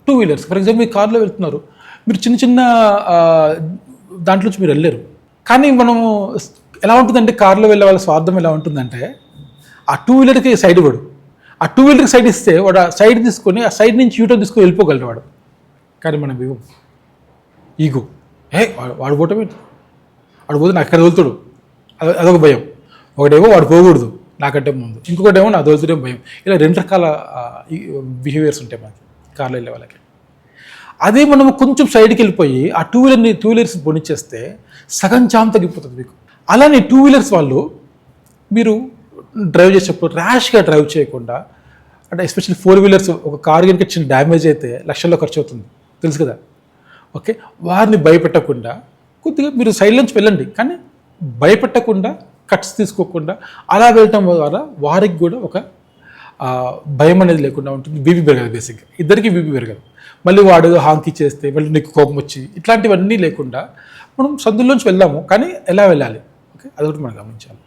Two wheelers for example మీరు కార్లో వెళ్తున్నారు, మీరు చిన్న చిన్న దాంట్లోంచి మీరు వెళ్ళలేరు. కానీ మనము ఎలా ఉంటుందంటే కార్లో వెళ్ళే వాళ్ళ స్వార్థం ఎలా ఉంటుందంటే ఆ టూ వీలర్కి సైడ్ ఇవ్వడు. ఆ టూ వీలర్కి సైడ్ ఇస్తే వాడు ఆ సైడ్ తీసుకొని ఆ సైడ్ నుంచి యూటర్న్ తీసుకొని వెళ్ళిపోగలడు వాడు. కానీ మనం ఇవ్వం. ఈగో, వాడు పోవటమే, వాడు పోతే నాకు ఎక్కడ వెళ్తాడు, అదొక భయం. ఒకటేమో వాడు పోకూడదు నాకంటే ముందు, ఇంకొకటేమో నా దోలుతుంటే భయం. ఇలా 2 రకాల బిహేవియర్స్ ఉంటాయి మనకి కార్లో వెళ్ళే వాళ్ళకి. అదే మనం కొంచెం సైడ్కి వెళ్ళిపోయి ఆ టూ వీలర్స్ పొనిచ్చేస్తే సగం జామ్ తగ్గిపోతుంది మీకు. అలానే టూ వీలర్స్ వాళ్ళు మీరు డ్రైవ్ చేసేటప్పుడు ర్యాష్గా డ్రైవ్ చేయకుండా, అంటే ఎస్పెషల్లీ 4 వీలర్స్, ఒక కారు కనుక చిన్న డ్యామేజ్ అయితే లక్షల్లో ఖర్చు అవుతుంది తెలుసు కదా. ఓకే, వారిని భయపెట్టకుండా కొద్దిగా మీరు సైడ్ నుంచి వెళ్ళండి, కానీ భయపెట్టకుండా కట్స్ తీసుకోకుండా అలా వెళ్ళటం ద్వారా వారికి కూడా ఒక భయం అనేది లేకుండా ఉంటుంది. బీపీ పెరగదు, బేసిక్గా ఇద్దరికి బీపీ పెరగదు. మళ్ళీ వాడు హాంకి చేస్తే మళ్ళీ నీకు కోపం వచ్చి ఇట్లాంటివన్నీ లేకుండా మనం సందుల్లోంచి వెళ్దాము, కానీ ఎలా వెళ్ళాలి, ఓకే, అదొకటి మనం గమనించాలి.